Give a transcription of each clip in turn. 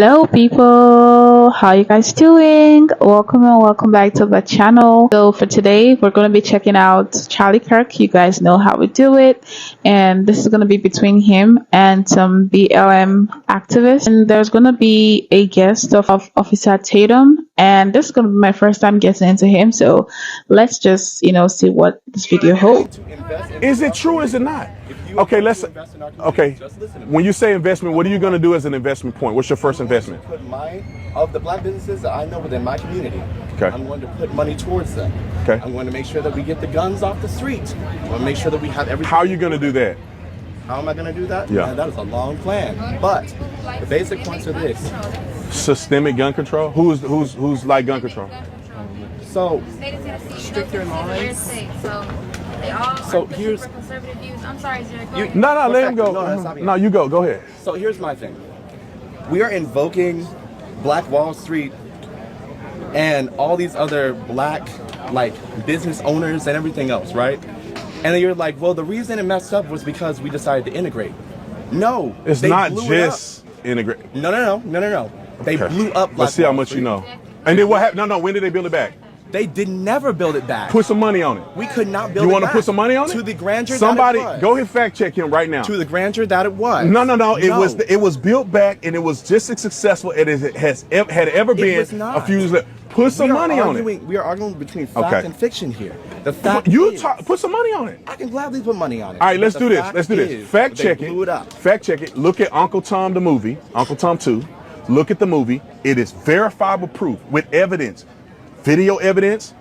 Hello people, how you guys doing? Welcome and welcome back to the channel. So for today we're going to be checking out Charlie Kirk. You guys know how we do it, and this is going to be between him and some BLM activists, and there's going to be a guest of Officer Tatum, and this is going to be my first time getting into him, so let's just see what this video holds. Is it true? Is it not? Okay, okay. When you say investment, what are you going to do as an investment point? What's your first investment? Put of the black businesses that I know within my community. Okay. I'm going to put money towards them. Okay. I'm going to make sure that we get the guns off the street. I'm going to make sure that we have everything. How are you going to do that? How am I going to do that? Yeah. Man, that is a long plan. But the basic points are this: systemic gun control. Who's like gun control? So stricter laws. So here's conservative views. I'm sorry, Jared. No, let him go. No, you go. Go ahead. So here's my thing. We are invoking Black Wall Street and all these other black business owners and everything else, right? And then you're like, well, the reason it messed up was because we decided to integrate. No, it's not just integrate. No. They blew up Black Let's see how Wall much Street. you know. And then what happened? No. When did they build it back? They did never build it back. Put some money on it. We could not build it back. You want to put some money on it? To the grandeur Somebody, that it was. go ahead, fact check him right now. To the grandeur that it was. No. It was built back, and it was just as successful as it had ever been a few years later. Put some money on it. We are arguing between fact and fiction here. The fact put some money on it. I can gladly put money on it. All right, let's do this. Fact check it. Fact check it. Look at Uncle Tom the movie, Uncle Tom 2. Look at the movie. It is verifiable proof with evidence, video evidence,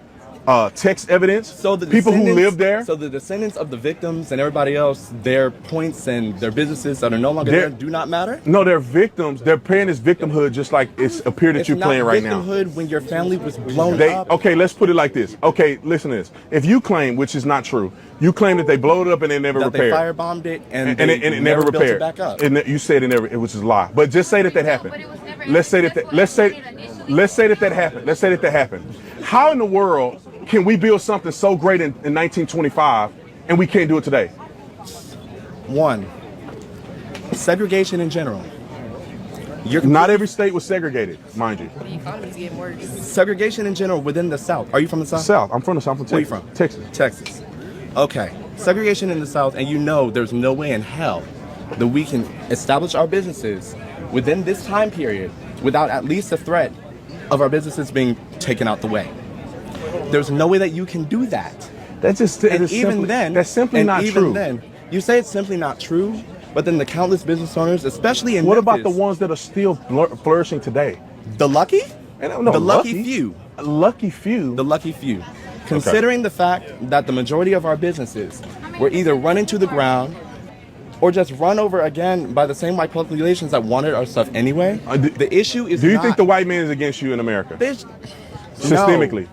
text evidence. So the people who live there. So the descendants of the victims and everybody else, their points and their businesses that are no longer there do not matter? No, they're victims. They're paying this victimhood just like it's a peer that you're playing right now. It's not victimhood when your family was blown up. Okay, let's put it like this. Okay, listen to this. If you claim, which is not true, you claim that they blowed it up and they never repaired. They firebombed it and it never repaired. Built it back up. And you said it was a lie. But just say that happened. Let's say that happened. Let's say that happened. How in the world can we build something so great in 1925 and we can't do it today? One, segregation in general. Not every state was segregated, mind you. The economy's getting worse. Segregation in general within the South. Are you from the South? South. I'm from the South. I'm from Texas. Where are you from? Texas. Texas. Okay. Segregation in the South, and there's no way in hell that we can establish our businesses within this time period without at least a threat of our businesses being taken out the way. There's no way that you can do that. That's simply not true. Then, you say it's simply not true, but then the countless business owners, especially in What Memphis, about the ones that are still flourishing today? The lucky? The lucky few. Lucky few. The lucky few. Considering the fact that the majority of our businesses were either run into the ground or just run over again by the same white populations that wanted our stuff anyway, the issue is Do you think the white man is against you in America? Systemically. No.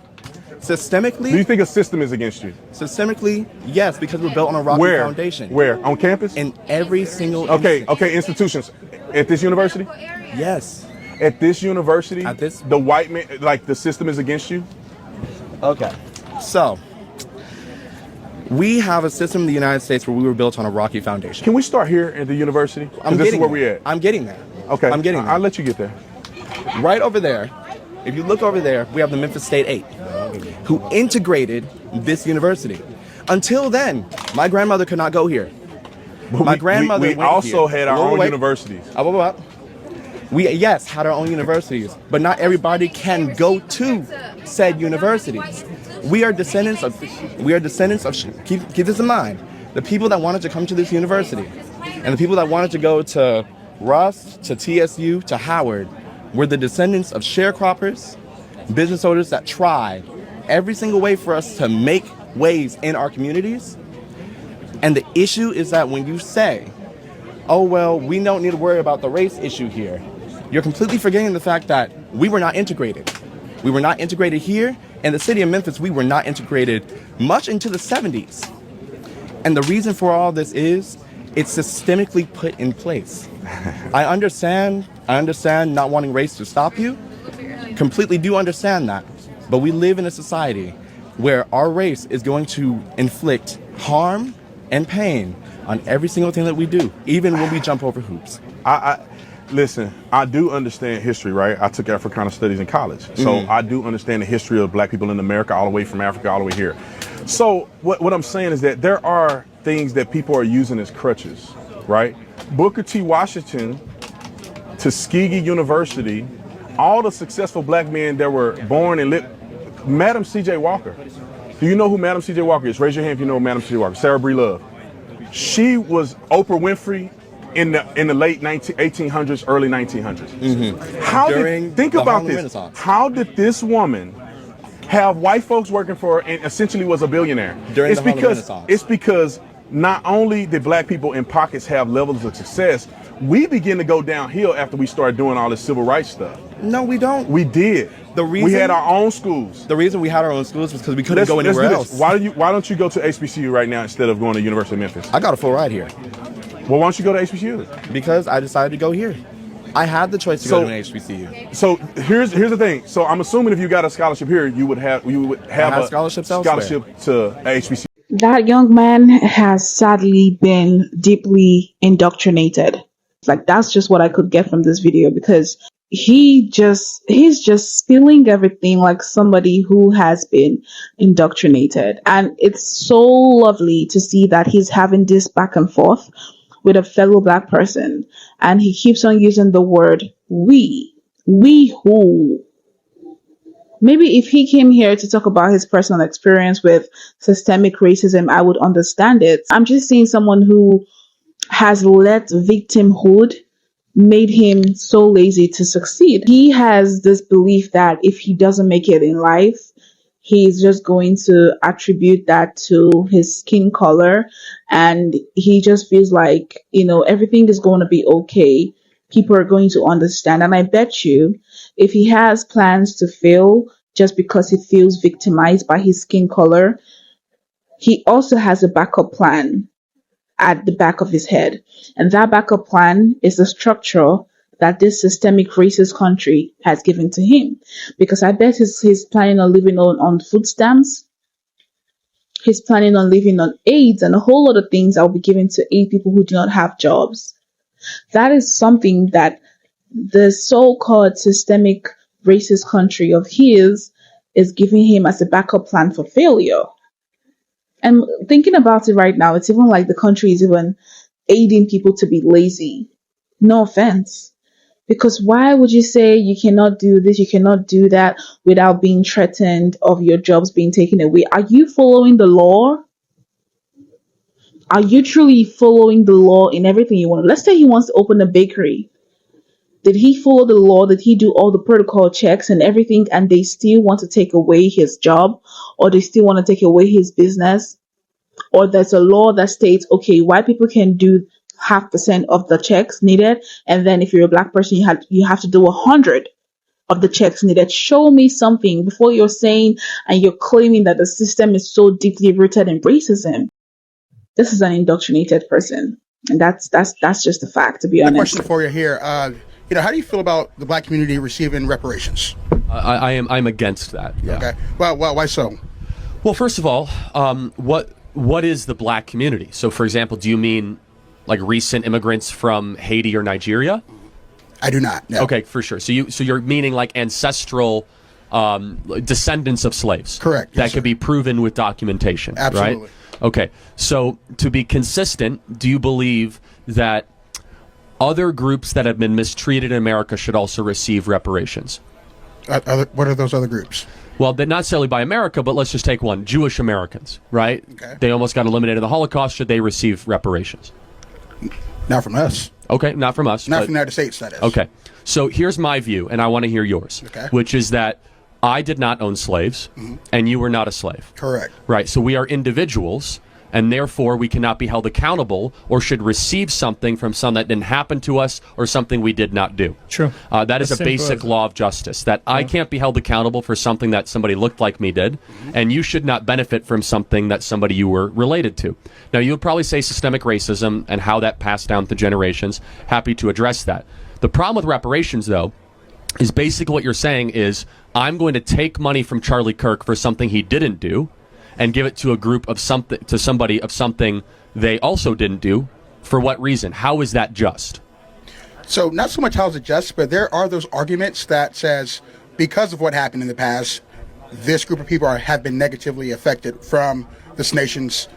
Systemically? Do you think a system is against you? Systemically, yes, because we're built on a rocky foundation. Where? On campus? In every single Okay, institutions. At this university? Yes. At this university? At this? The white man, the system is against you? Okay. So, we have a system in the United States where we were built on a rocky foundation. Can we start here at the university? This is where we're at. I'm getting there. Okay. I'm getting there. I'll let you get there. Right over there, if you look over there, we have the Memphis State 8, who integrated this university. Until then, my grandmother could not go here. My grandmother we also had our own universities. We, yes, had our own universities, but not everybody can go to said universities. We are descendants of, keep this in mind, the people that wanted to come to this university and the people that wanted to go to Russ, to TSU, to Howard, were the descendants of sharecroppers, business owners that tried every single way for us to make waves in our communities. And the issue is that when you say, oh, well, we don't need to worry about the race issue here, you're completely forgetting the fact that we were not integrated. We were not integrated here. In the city of Memphis, we were not integrated much into the 70s. And the reason for all this is it's systemically put in place. I understand not wanting race to stop you. Completely do understand that. But we live in a society where our race is going to inflict harm and pain on every single thing that we do, even when we jump over hoops. Listen, I do understand history, right? I took Africana studies in college. So I do understand the history of black people in America, all the way from Africa, all the way here. So what I'm saying is that there are things that people are using as crutches, right? Booker T. Washington, Tuskegee University, all the successful black men that were born and lived. Madam C.J. Walker. Do you know who Madam C.J. Walker is? Raise your hand if you know Madam C.J. Walker. Sarah Bree Love. She was Oprah Winfrey in the late 1800s, early 1900s. Think about this. How did this woman have white folks working for her and essentially was a billionaire? During the Harlem Renaissance. It's because not only did black people in pockets have levels of success, we begin to go downhill after we started doing all this civil rights stuff. No, we don't. We did. We had our own schools. The reason we had our own schools was because we couldn't go anywhere else. Why don't you go to HBCU right now instead of going to University of Memphis? I got a full ride here. Well, why don't you go to HBCU? Because I decided to go here. I had the choice to go to an HBCU. So here's the thing. So I'm assuming if you got a scholarship here, you would have a scholarship to HBCU. That young man has sadly been deeply indoctrinated. Like, that's just what I could get from this video, because he's just spilling everything like somebody who has been indoctrinated. And it's so lovely to see that he's having this back and forth with a fellow black person, and he keeps on using the word we who. Maybe if he came here to talk about his personal experience with systemic racism, I would understand it. I'm just seeing someone who has let victimhood made him so lazy to succeed. He has this belief that if he doesn't make it in life, he's just going to attribute that to his skin color, and he just feels like, everything is going to be okay. People are going to understand. And I bet you, if he has plans to fail just because he feels victimized by his skin color, he also has a backup plan at the back of his head. And that backup plan is the structure that this systemic racist country has given to him. Because I bet he's planning on living on food stamps. He's planning on living on AIDS and a whole lot of things that will be given to aid people who do not have jobs. That is something that the so-called systemic racist country of his is giving him as a backup plan for failure. And thinking about it right now, it's even like the country is even aiding people to be lazy. No offense. Because why would you say you cannot do this, you cannot do that without being threatened of your jobs being taken away? Are you following the law? Are you truly following the law in everything you want? Let's say he wants to open a bakery. Did he follow the law? Did he do all the protocol checks and everything, and they still want to take away his job, or they still want to take away his business? Or there's a law that states, okay, white people can do 0.5% of the checks needed, and then if you're a black person, you have to do 100 of the checks needed. Show me something before you're saying and you're claiming that the system is so deeply rooted in racism. This is an indoctrinated person, and that's just a fact, to be honest. Question for you here. How do you feel about the black community receiving reparations? I'm against that. Yeah. Okay. Well, why so? Well, first of all, what is the black community? So, for example, do you mean like recent immigrants from Haiti or Nigeria? I do not. No. Okay, for sure. So you're meaning like ancestral descendants of slaves. Correct. That could be proven with documentation. Absolutely. Right? Okay. So to be consistent, do you believe that other groups that have been mistreated in America should also receive reparations? What are those other groups? Well, not necessarily by America, but let's just take one. Jewish Americans, right? Okay. They almost got eliminated in the Holocaust. Should they receive reparations? Not from us. Okay, not from us. Not from the United States, that is. Okay. So here's my view, and I want to hear yours. Okay. Which is that I did not own slaves, and you were not a slave. Correct. Right. So we are individuals, and therefore we cannot be held accountable or should receive something from something that didn't happen to us or something we did not do. True. That is a basic law of justice, that I can't be held accountable for something that somebody looked like me did, and you should not benefit from something that somebody you were related to. Now, you would probably say systemic racism and how that passed down to generations. Happy to address that. The problem with reparations, though, is basically what you're saying is I'm going to take money from Charlie Kirk for something he didn't do and give it to a group of something, to somebody of something they also didn't do. For what reason? How is that just? So not so much how is it just, but there are those arguments that says because of what happened in the past, this group of people have been negatively affected from this nation's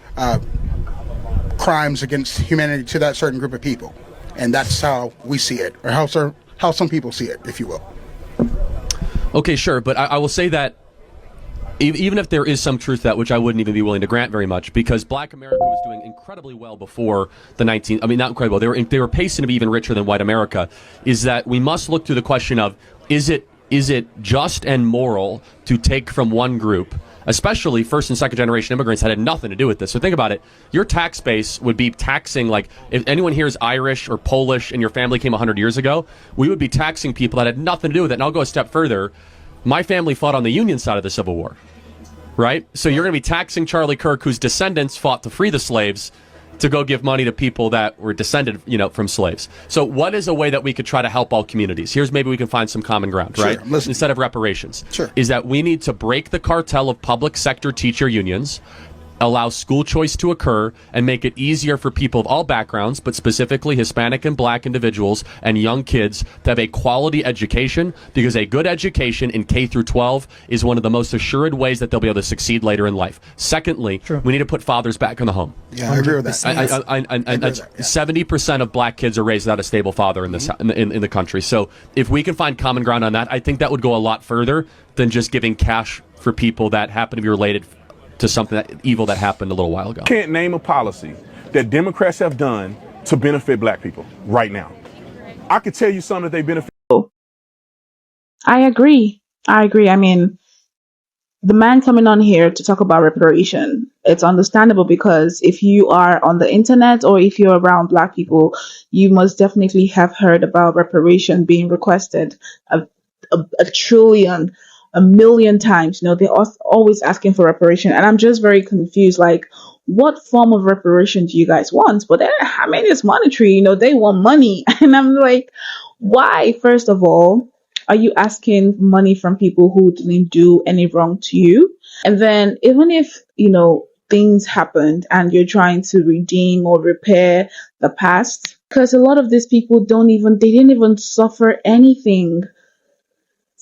crimes against humanity to that certain group of people. And that's how we see it, or how some people see it, if you will. Okay, sure, but I will say that even if there is some truth to that, which I wouldn't even be willing to grant very much, because Black America was doing incredibly well before the not incredibly well. They were pacing to be even richer than white America. Is that we must look through the question of is it just and moral to take from one group, especially first and second generation immigrants that had nothing to do with this. So think about it. Your tax base would be taxing, like, if anyone here is Irish or Polish and your family came 100 years ago, we would be taxing people that had nothing to do with it. And I'll go a step further. My family fought on the Union side of the Civil War, right? So you're going to be taxing Charlie Kirk, whose descendants fought to free the slaves, to go give money to people that were descended, from slaves. So what is a way that we could try to help all communities? Here's maybe we can find some common ground, right? Instead of reparations. Sure. Is that we need to break the cartel of public sector teacher unions, allow school choice to occur, and make it easier for people of all backgrounds, but specifically Hispanic and Black individuals and young kids to have a quality education, because a good education in K through 12 is one of the most assured ways that they'll be able to succeed later in life. Secondly, we need to put fathers back in the home. Yeah, I agree with that. 70% of Black kids are raised without a stable father in this in the country. So if we can find common ground on that, I think that would go a lot further than just giving cash for people that happen to be related to something evil that happened a little while ago. Can't name a policy that Democrats have done to benefit Black people right now. I could tell you some that they benefit. I agree. I mean, the man coming on here to talk about reparation, it's understandable, because if you are on the internet or if you're around Black people, you must definitely have heard about reparation being requested a trillion, a million times. They're always asking for reparation, and I'm just very confused. Like, what form of reparation do you guys want? But it's monetary. They want money, and I'm like, why? First of all, are you asking money from people who didn't do any wrong to you? And then even if things happened and you're trying to redeem or repair the past, because a lot of these people didn't even suffer anything.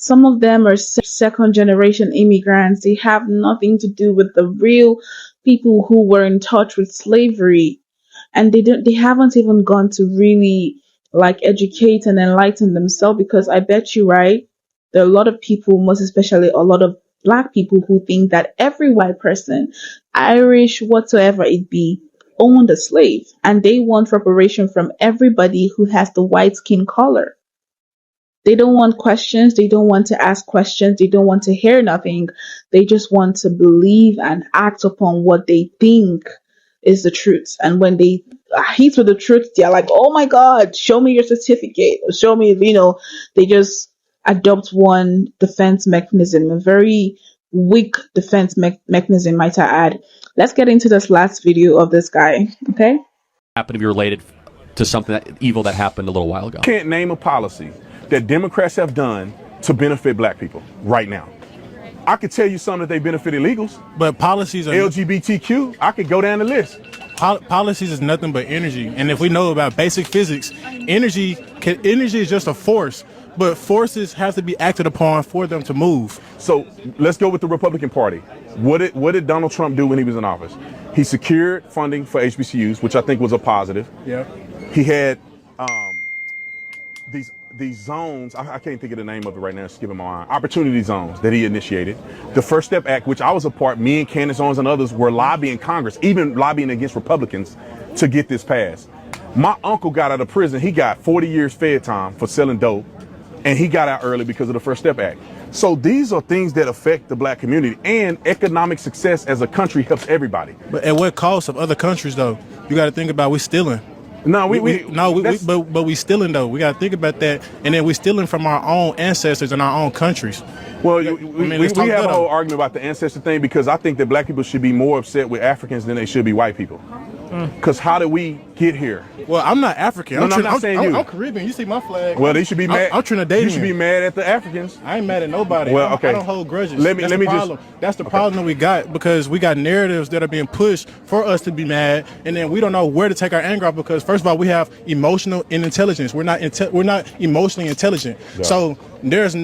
Some of them are second generation immigrants. They have nothing to do with the real people who were in touch with slavery. And they haven't even gone to really educate and enlighten themselves, because I bet you, right, there are a lot of people, most especially a lot of Black people, who think that every white person, Irish, whatsoever it be, owned a slave. And they want reparation from everybody who has the white skin color. They don't want questions. They don't want to ask questions. They don't want to hear nothing. They just want to believe and act upon what they think is the truth. And when they hit with the truth, they're like, oh my God, show me your certificate. Show me, they just adopt one defense mechanism, a very weak defense mechanism, might I add. Let's get into this last video of this guy, okay? Happen to be related to something evil that happened a little while ago. Can't name a policy that Democrats have done to benefit Black people right now. I could tell you some that they benefit illegals. But policies are LGBTQ, I could go down the list. Policies is nothing but energy. And if we know about basic physics, energy is just a force, but forces have to be acted upon for them to move. So let's go with the Republican Party. What did Donald Trump do when he was in office? He secured funding for HBCUs, which I think was a positive. Yeah. He had these zones, I can't think of the name of it right now, it's skipping my mind, opportunity zones that he initiated. The First Step Act, which I was a part, me and Candace Owens and others were lobbying Congress, even lobbying against Republicans to get this passed. My uncle got out of prison, he got 40 years fed time for selling dope, and he got out early because of the First Step Act. So these are things that affect the Black community, and economic success as a country helps everybody. But at what cost of other countries, though? You got to think about we stealing. No, but we stealing though. We got to think about that, and then we stealing from our own ancestors in our own countries. Well, we have a whole argument about the ancestor thing, because I think that Black people should be more upset with Africans than they should be white people. Because how did we get here? Well, I'm not African. No, I'm not saying you. I'm Caribbean. You see my flag. Well, they should be mad. I'm Trinidadian. You should be mad at the Africans. I ain't mad at nobody. Well, okay. I don't hold grudges. Let me That's the problem that we got, because we got narratives that are being pushed for us to be mad, and then we don't know where to take our anger off, because first of all, we have emotional intelligence. We're not emotionally intelligent. Yeah. So there's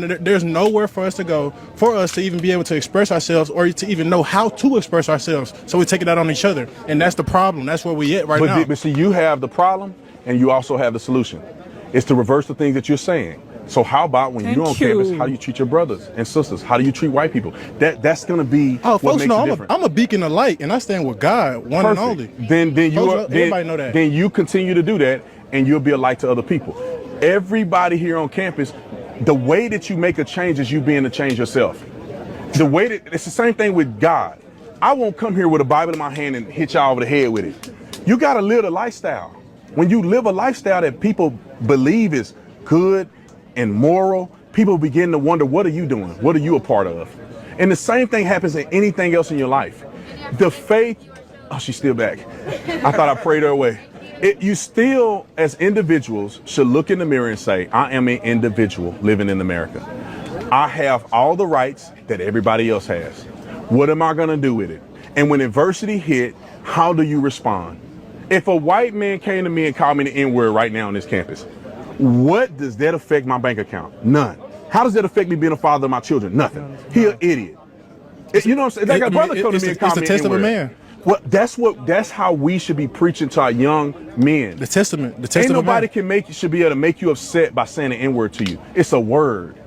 nowhere for us to go for us to even be able to express ourselves, or to even know how to express ourselves. So we take it out on each other, and that's the problem. That's where we at right now. But see, you have the problem, and you also have the solution. It's to reverse the things that you're saying. So how about when you're on campus, how do you treat your brothers and sisters? How do you treat white people? That's going to be what makes you different. I'm a beacon of light, and I stand with God, one and only. Everybody know that. Then you continue to do that, and you'll be a light to other people. Everybody here on campus, the way that you make a change is you being the change yourself. It's the same thing with God. I won't come here with a Bible in my hand and hit y'all over the head with it. You got to live the lifestyle. When you live a lifestyle that people believe is good and moral, people begin to wonder, what are you doing? What are you a part of? And the same thing happens in anything else in your life. The faith, oh, she's still back. I thought I prayed her away. You still, as individuals, should look in the mirror and say, I am an individual living in America. I have all the rights that everybody else has. What am I going to do with it? And when adversity hit, how do you respond? If a white man came to me and called me the N-word right now on this campus, what does that affect my bank account? None. How does that affect me being a father of my children? Nothing. He an idiot. You know what I'm saying? Like a brother come to me and call me the test of a man. Well, that's how we should be preaching to our young men. The testament. Ain't nobody should be able to make you upset by saying an N-word to you. It's a word.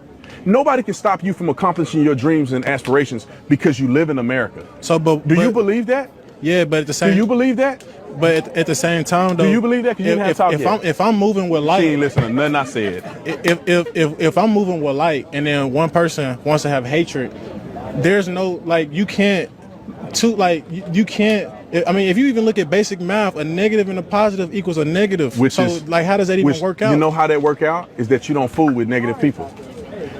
Nobody can stop you from accomplishing your dreams and aspirations because you live in America. Do you believe that? Yeah, but at the same. Do you believe that? But at the same time, though, do you believe that? If I'm moving with light, she ain't listening to nothing I said. If I'm moving with light, and then one person wants to have hatred, there's no you can't. You can't. I mean, if you even look at basic math, a negative and a positive equals a negative. How does that even work out? You know how that work out is that you don't fool with negative people.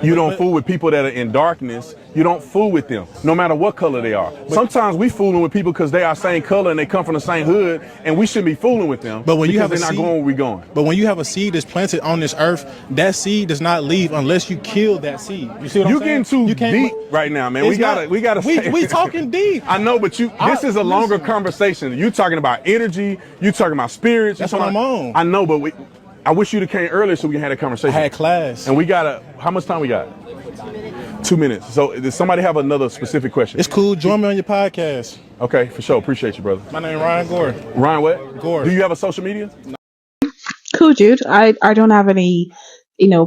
You don't fool with people that are in darkness. You don't fool with them, no matter what color they are. Sometimes we fooling with people because they are same color and they come from the same hood, and we shouldn't be fooling with them. But when you have they're not going where we're going. But when you have a seed that's planted on this earth, that seed does not leave unless you kill that seed. You see what I'm saying? You're getting too deep right now, man. We gotta. We talking deep. I know, but this is a longer conversation. You talking about energy. You talking about spirits. That's what I'm on. I know, but I wish you'd have came earlier so we can have a conversation. I had class. And how much time we got? 2 minutes. So does somebody have another specific question? It's cool. Join me on your podcast. Okay, for sure. Appreciate you, brother. My name is Ryan Gore. Ryan what? Gore. Do you have a social media? Cool, dude. I don't have any,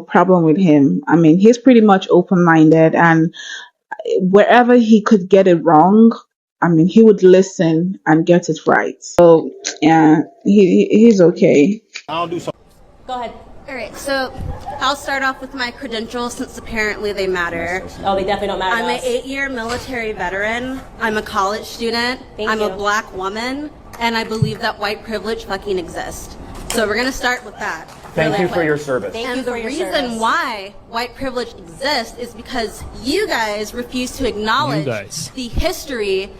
problem with him. I mean, he's pretty much open-minded, and wherever he could get it wrong, I mean, he would listen and get it right. So, yeah, he's okay. I don't do so. Go ahead. All right, so I'll start off with my credentials since apparently they matter. Oh, they definitely don't matter. I'm an 8-year military veteran. I'm a college student. I'm a black woman, and I believe that white privilege fucking exists. So we're gonna start with that. Thank you for your service. And the reason why white privilege exists is because you guys refuse to acknowledge the history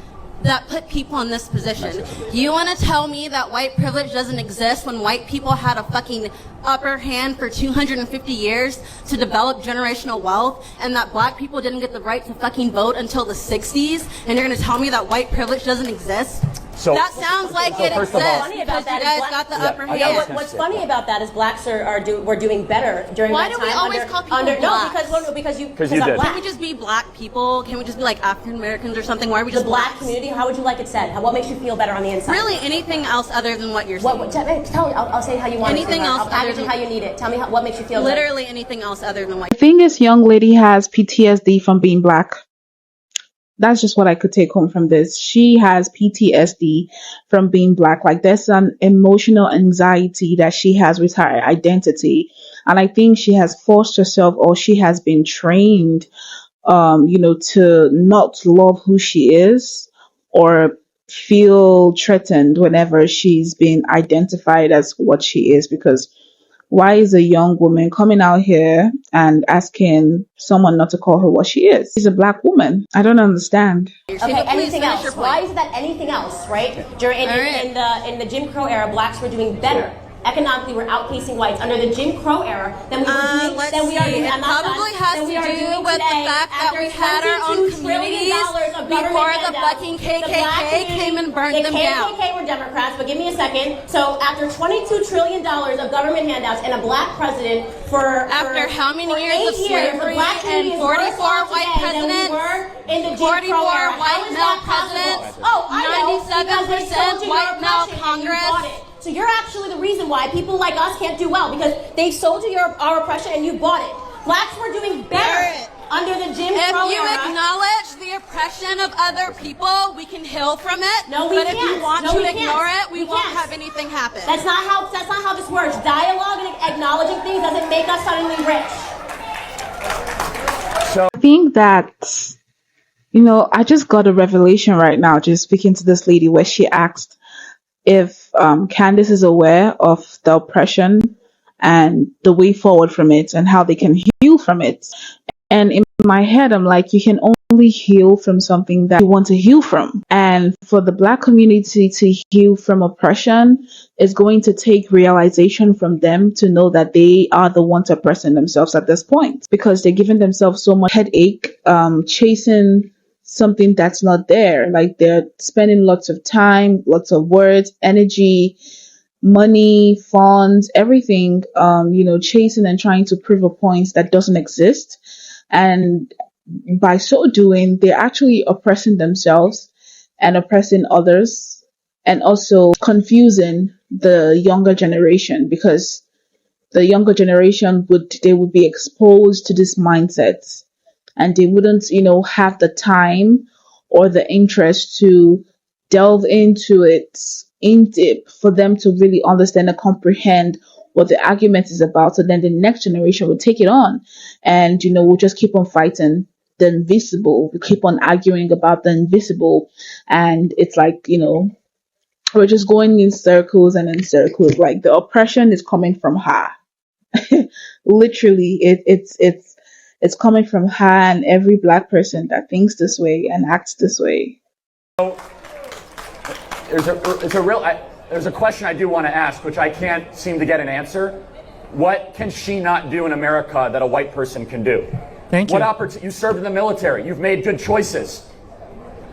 that put people in this position. You want to tell me that white privilege doesn't exist when white people had a fucking upper hand for 250 years to develop generational wealth, and that black people didn't get the right to fucking vote until the 60s, and you're going to tell me that white privilege doesn't exist? That sounds like it exists because you guys got the upper hand. What's funny about that is blacks were doing better during that time. Why do we always call people blacks? No, because you did. Can we just be black people? Can we just be like African Americans or something? Why are we just the black community? How would you like it said? What makes you feel better on the inside? Really, anything else other than what you're saying? Tell me. I'll say how you want anything it. Else I'll package it how you need it. Tell me what makes you feel literally better. Anything else other than what. I think this young lady has PTSD from being black. That's just what I could take home from this. She has PTSD from being black. Like, there's an emotional anxiety that she has with her identity. And I think she has forced herself, or she has been trained, to not love who she is, or feel threatened whenever she's been identified as what she is, because Why is a young woman coming out here and asking someone not to call her what she is? She's a black woman. I don't understand. Okay, anything else? Why is that anything else, right? During in the Jim Crow era, blacks were doing better. Economically, we're outpacing whites under the Jim Crow era than we were doing. It probably has to do with the fact that we had our own communities before the fucking KKK came and burned them down. The KKK were Democrats, but give me a second. So after $22 trillion of government handouts and a black president after how many years of slavery and 44 white presidents, 44 white male presidents, 97% white male Congress. So you're actually the reason why people like us can't do well, because they sold you our oppression and you bought it. Blacks were doing better under the Jim Crow era. If you acknowledge the oppression of other people, we can heal from it. No, we but can't. If you want to ignore it, we won't have anything happen. That's not how this works. Dialogue and acknowledging things doesn't make us suddenly rich. I think that, I just got a revelation right now just speaking to this lady where she asked if Candace is aware of the oppression and the way forward from it and how they can heal from it. And in my head, I'm like, you can only heal from something that you want to heal from. And for the black community to heal from oppression is going to take realization from them to know that they are the ones oppressing themselves at this point, because they're giving themselves so much headache, chasing something that's not there. Like, they're spending lots of time, lots of words, energy, money, funds, everything, chasing and trying to prove a point that doesn't exist. And by so doing, they're actually oppressing themselves and oppressing others, and also confusing the younger generation, because the younger generation would be exposed to this mindset, and they wouldn't, have the time or the interest to delve into it in deep for them to really understand and comprehend what the argument is about. So then the next generation will take it on, and, we'll just keep on fighting the invisible. We keep on arguing about the invisible, and it's like, we're just going in circles and in circles. Like, the oppression is coming from her. Literally, it's coming from her and every black person that thinks this way and acts this way. There's a question I do want to ask, which I can't seem to get an answer. What can she not do in America that a white person can do? Thank you. You served in the military. You've made good choices.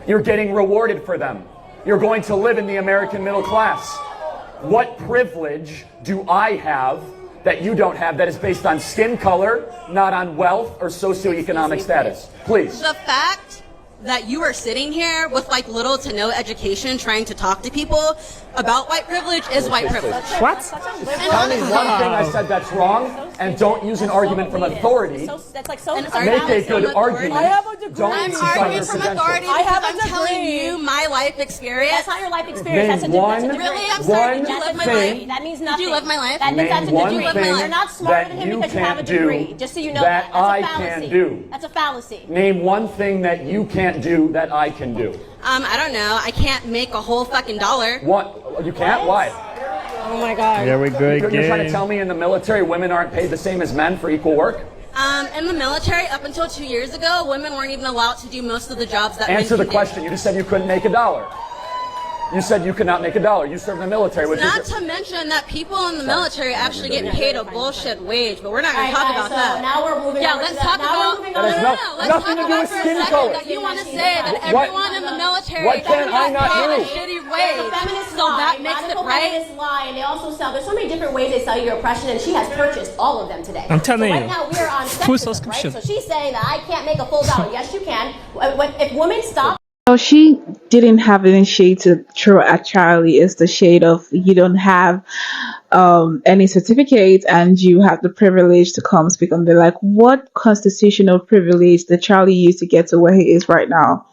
You're getting rewarded for them. You're going to live in the American middle class. What privilege do I have that you don't have, that is based on skin color, not on wealth or socioeconomic status? Please. The fact that you are sitting here with little to no education trying to talk to people about white privilege is white privilege. What? Tell me one thing I said that's wrong, and don't use an argument from authority. Make a good argument. I have a degree. Don't I'm use arguing from authority because I'm telling you my life experience. That's not your life experience. Name one Really? I'm sorry. Did you live my life? That means nothing. Did you live my life? That means Name one thing You're not smarter than him because you have a degree. Just so you know that. I can do. That's a fallacy. Name one thing that you can't do that I can do. I don't know. I can't make a whole fucking dollar. What? You can't? Why? Oh my God. There we go You're trying to again. tell me in the military women aren't paid the same as men for equal work? In the military, up until 2 years ago, women weren't even allowed to do most of the jobs that men Answer the can question. You just said you couldn't make a dollar. You said you could not make a dollar. You served in the military. Which Not is to mention that people in the military actually get paid a bullshit wage, but we're not going to talk about that. Now we're moving on. Let's talk about That has nothing to do with skin color. that you want to say that everyone in the military What can I not paid a do? shitty It's a wage, feminist so lie, that makes it radical right. feminist lie, and they also sell. There's so many different ways they sell you your oppression, and she has purchased all of them today. I'm telling so you. Right now we're on Full sexism, subscription. right? So she's saying that I can't make a full dollar. Yes, you can. If women stop. So she didn't have any shade to throw at Charlie. It's the shade of, you don't have any certificate and you have the privilege to come speak on. They're like, what constitutional privilege did Charlie use to get to where he is right now?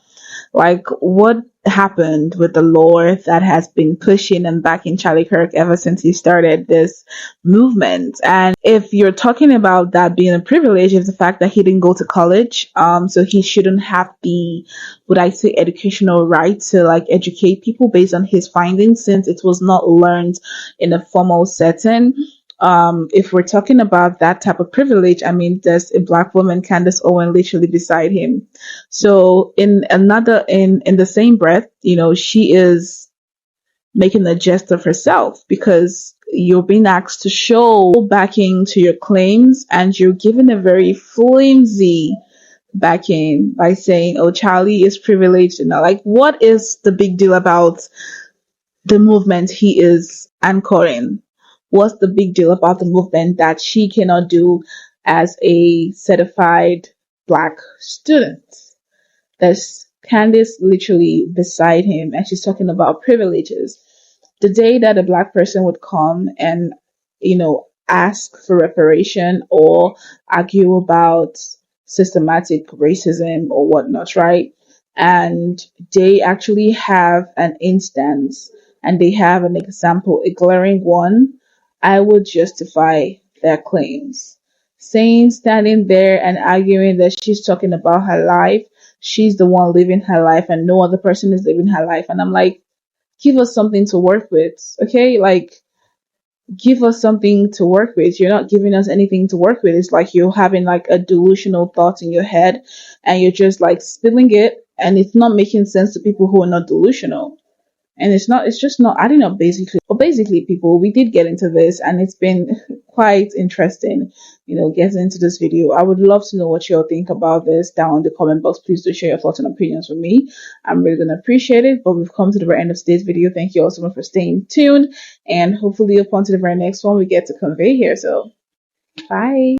Like, what happened with the law that has been pushing and backing Charlie Kirk ever since he started this movement? And if you're talking about that being a privilege, it's the fact that he didn't go to college, so he shouldn't have the, would I say, educational right to educate people based on his findings, since it was not learned in a formal setting. If we're talking about that type of privilege, I mean, there's a black woman, Candace Owen, literally beside him. So in the same breath, she is making a jest of herself because you're being asked to show backing to your claims, and you're given a very flimsy backing by saying, "Oh, Charlie is privileged," and like, what is the big deal about the movement he is anchoring? What's the big deal about the movement that she cannot do as a certified black student? There's Candace literally beside him, and she's talking about privileges. The day that a black person would come and, ask for reparation or argue about systematic racism or whatnot, right? And they actually have an instance and they have an example, a glaring one, I would justify their claims. Standing there and arguing that she's talking about her life, she's the one living her life and no other person is living her life. And I'm like, give us something to work with, okay? Like, give us something to work with. You're not giving us anything to work with. It's like you're having like a delusional thought in your head and you're just like spilling it, and it's not making sense to people who are not delusional. And it's just not adding up basically people, we did get into this and it's been quite interesting, getting into this video. I would love to know what you all think about this down in the comment box. Please do share your thoughts and opinions with me. I'm really gonna appreciate it. But we've come to the very end of today's video. Thank you all so much for staying tuned, and hopefully upon to the very next one we get to convey here. So bye.